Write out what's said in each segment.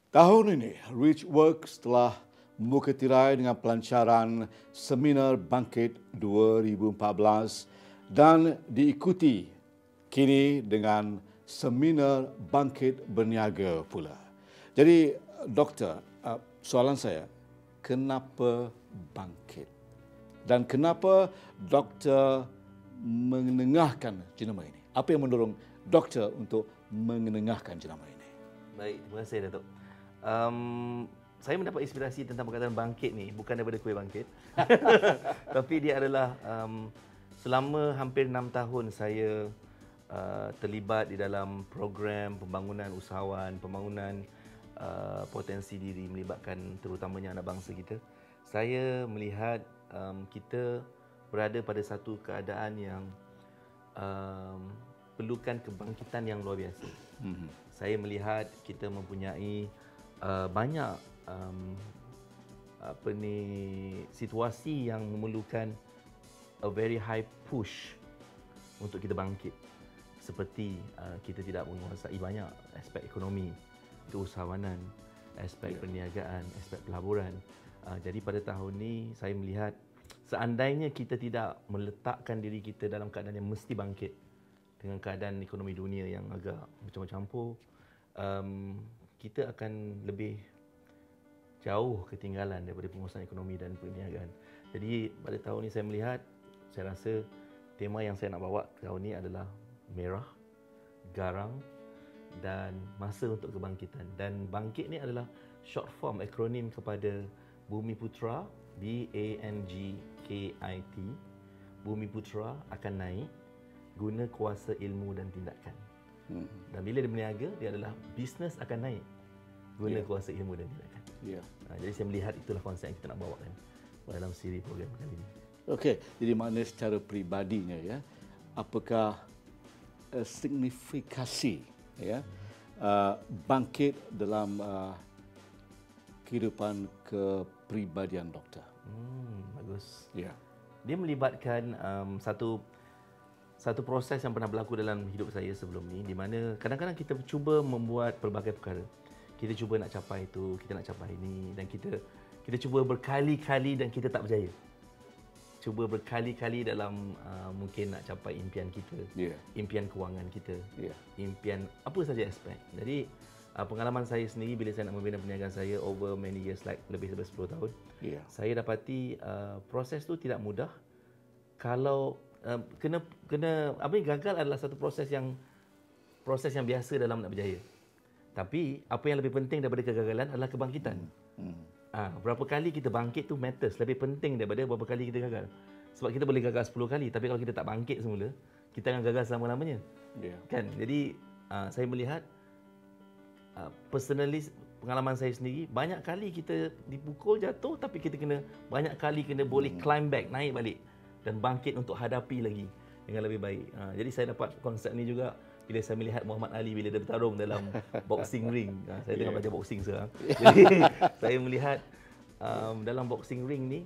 Tahun ini, Richworks telah membuka tirai dengan pelancaran Seminar Bangkit 2014 dan diikuti kini dengan Seminar Bangkit Berniaga pula. Jadi, Doktor, soalan saya, kenapa bangkit? Dan kenapa Doktor mengenengahkan jenama ini? Apa yang mendorong Doktor untuk mengenengahkan jenama ini? Baik, terima kasih Datuk. Saya mendapat inspirasi tentang perkataan bangkit ni bukan daripada kuih bangkit. Tapi dia adalah selama hampir 6 tahun saya terlibat di dalam program pembangunan usahawan, pembangunan potensi diri melibatkan terutamanya anak bangsa kita. Saya melihat kita berada pada satu keadaan yang perlukan kebangkitan yang luar biasa. Saya melihat kita mempunyai banyak situasi yang memerlukan a very high push untuk kita bangkit. Seperti kita tidak menguasai banyak aspek ekonomi, keusahawanan, aspek perniagaan, aspek pelaburan. Jadi pada tahun ini saya melihat seandainya kita tidak meletakkan diri kita dalam keadaan yang mesti bangkit dengan keadaan ekonomi dunia yang agak bercampur-campur, kita akan lebih jauh ketinggalan daripada pengurusan ekonomi dan perniagaan. Jadi pada tahun ini saya melihat, saya rasa tema yang saya nak bawa tahun ini adalah merah, garang dan masa untuk kebangkitan. Dan bangkit ni adalah short form akronim kepada Bumiputra, BANGKIT. Bumiputra akan naik guna kuasa ilmu dan tindakan. Dan bila dia berniaga, dia adalah bisnes akan naik guna kuasa ilmu dan tindakan. Jadi saya melihat itulah konsep yang kita nak bawakan dalam siri program kali ini. Okey, jadi maknanya secara peribadinya ya, apakah signifikasi ya bangkit dalam kehidupan kepribadian Doktor? Bagus. Ya. Dia melibatkan satu proses yang pernah berlaku dalam hidup saya sebelum ni, di mana kadang-kadang kita cuba membuat pelbagai perkara. Kita cuba nak capai itu, kita nak capai ini, dan kita cuba berkali-kali dan kita tak berjaya. Cuba berkali-kali dalam mungkin nak capai impian kita, impian kewangan kita, impian apa saja aspek. Jadi pengalaman saya sendiri bila saya nak membina perniagaan saya over many years, like lebih daripada 10 tahun, saya dapati proses tu tidak mudah. Kalau gagal adalah satu proses yang biasa dalam nak berjaya. Tapi apa yang lebih penting daripada kegagalan adalah kebangkitan. Berapa kali kita bangkit tu matters, lebih penting daripada berapa kali kita gagal. Sebab kita boleh gagal 10 kali, tapi kalau kita tak bangkit semula, kita akan gagal selama-lamanya. Kan? Jadi saya melihat personally, pengalaman saya sendiri, banyak kali kita dipukul, jatuh, tapi kita banyak kali kena boleh climb back, naik balik dan bangkit untuk hadapi lagi dengan lebih baik. Jadi saya dapat konsep ni juga bila saya melihat Muhammad Ali bila dia bertarung dalam boxing ring. Saya tengah belajar boxing sekarang. Jadi saya melihat dalam boxing ring ni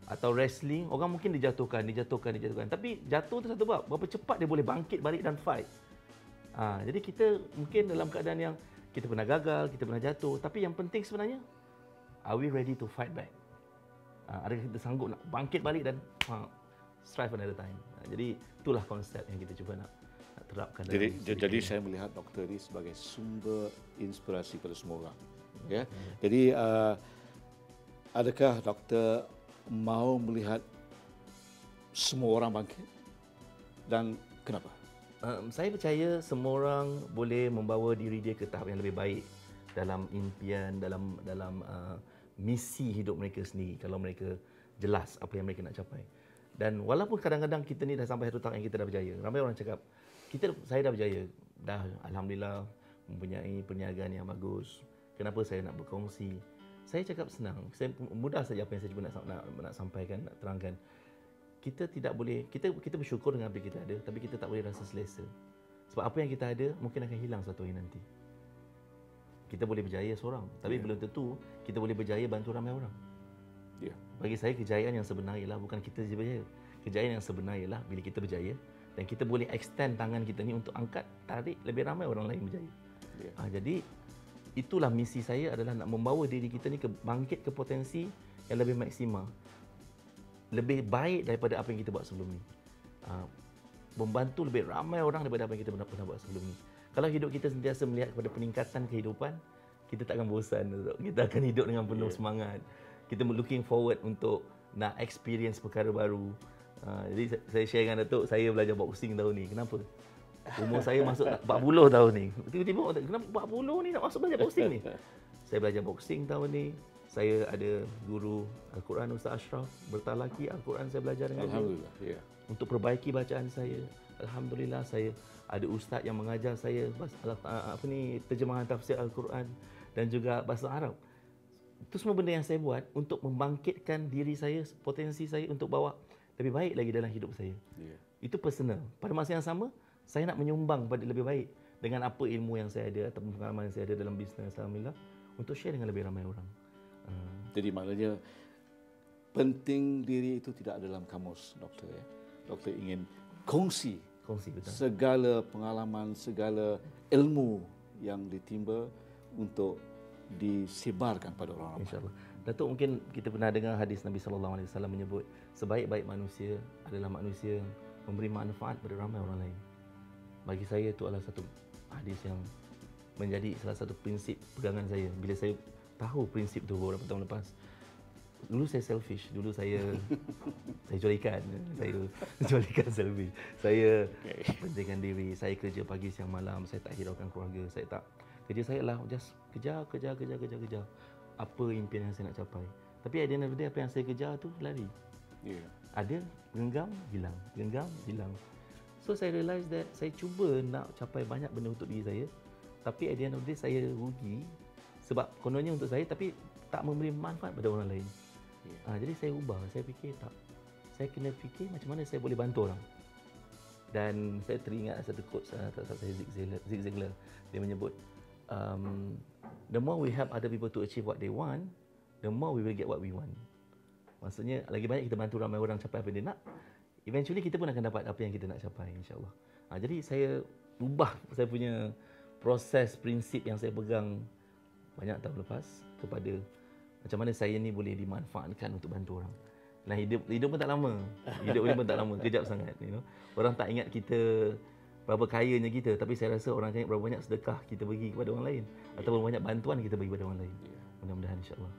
atau wrestling, orang mungkin dijatuhkan. Tapi jatuh tu satu bab, berapa cepat dia boleh bangkit balik dan fight. Jadi kita mungkin dalam keadaan yang kita pernah gagal, kita pernah jatuh, tapi yang penting sebenarnya, are we ready to fight back? Adakah kita sanggup nak bangkit balik dan strive another time? Jadi itulah konsep yang kita cuba nak terapkan. Jadi saya melihat Doktor ini sebagai sumber inspirasi kepada semua orang. Ya. Jadi adakah Doktor mahu melihat semua orang bangkit dan kenapa? Saya percaya semua orang boleh membawa diri dia ke tahap yang lebih baik dalam impian, dalam misi hidup mereka sendiri, kalau mereka jelas apa yang mereka nak capai. Dan walaupun kadang-kadang kita ni dah sampai satu tahap yang kita dah berjaya, ramai orang cakap, saya dah berjaya, dah alhamdulillah mempunyai perniagaan yang bagus, kenapa saya nak berkongsi? Saya cakap senang, mudah saja apa yang saya cuba nak sampaikan, nak terangkan. Kita tidak boleh, kita bersyukur dengan apa yang kita ada, tapi kita tak boleh rasa selesa. Sebab apa yang kita ada mungkin akan hilang suatu hari nanti. Kita boleh berjaya seorang, tapi belum tentu kita boleh berjaya bantu ramai orang. Bagi saya, kejayaan yang sebenar ialah bukan kita je berjaya. Kejayaan yang sebenar ialah bila kita berjaya dan kita boleh extend tangan kita ni untuk angkat, tarik lebih ramai orang lain berjaya. Jadi itulah misi saya adalah nak membawa diri kita ni bangkit ke potensi yang lebih maksimal. Lebih baik daripada apa yang kita buat sebelum ni. Membantu lebih ramai orang daripada apa yang kita pernah buat sebelum ni. Kalau hidup kita sentiasa melihat kepada peningkatan kehidupan, kita takkan bosan. Kita akan hidup dengan penuh semangat. Kita looking forward untuk nak experience perkara baru. Jadi saya share dengan Datuk, saya belajar boxing tahun ni. Kenapa? Umur saya masuk 40 tahun ni. Tiba-tiba kenapa 40 ni nak masuk belajar boxing ni? Saya belajar boxing tahun ni. Saya ada guru Al-Quran Ustaz Ashraf, bertalaki Al-Quran saya belajar dengan Alhamdulillah. dia. Untuk perbaiki bacaan saya. Alhamdulillah saya ada ustaz yang mengajar saya terjemahan tafsir Al-Quran dan juga bahasa Arab. Itu semua benda yang saya buat untuk membangkitkan diri saya, potensi saya untuk bawa lebih baik lagi dalam hidup saya. Itu personal. Pada masa yang sama, saya nak menyumbang pada lebih baik dengan apa ilmu yang saya ada atau pengalaman yang saya ada dalam bisnes, alhamdulillah, untuk share dengan lebih ramai orang. Jadi maknanya penting diri itu tidak ada dalam kamus, doktor ya. Doktor ingin kongsi betul. Segala pengalaman, segala ilmu yang ditimba untuk disebarkan pada orang ramai. InsyaAllah. Datuk, mungkin kita pernah dengar hadis Nabi SAW menyebut sebaik-baik manusia adalah manusia yang memberi manfaat pada ramai orang lain. Bagi saya itu adalah satu hadis yang menjadi salah satu prinsip pegangan saya. Bila saya tahu prinsip itu beberapa tahun lepas, dulu saya selfish, dulu saya jual ikan, selfish. Saya pentingkan diri, saya kerja pagi siang malam, saya tak hiraukan keluarga, saya tak. Kerja saya lah just kejar. Apa impian yang saya nak capai. Tapi at the end of the day, apa yang saya kejar tu lari. Ada, genggam, hilang. So saya realise that saya cuba nak capai banyak benda untuk diri saya, tapi at the end of the day saya rugi sebab kononnya untuk saya tapi tak memberi manfaat pada orang lain. Jadi saya ubah, saya fikir tak. Saya kena fikir macam mana saya boleh bantu orang. Dan saya teringat satu quote saya Zig Ziglar. Dia menyebut, the more we help other people to achieve what they want, the more we will get what we want. Maksudnya, lagi banyak kita bantu ramai orang capai apa yang dia nak, eventually kita pun akan dapat apa yang kita nak capai, insyaAllah. Jadi saya ubah saya punya proses, prinsip yang saya pegang banyak tahun lepas kepada macam mana saya ni boleh dimanfaatkan untuk bantu orang. Nah, hidup pun tak lama. Hidup ni pun tak lama, kejap sangat. Orang tak ingat kita berapa kayanya kita, tapi saya rasa orang ingat berapa banyak sedekah kita bagi kepada orang lain ataupun banyak bantuan kita bagi kepada orang lain. Mudah-mudahan insya-Allah.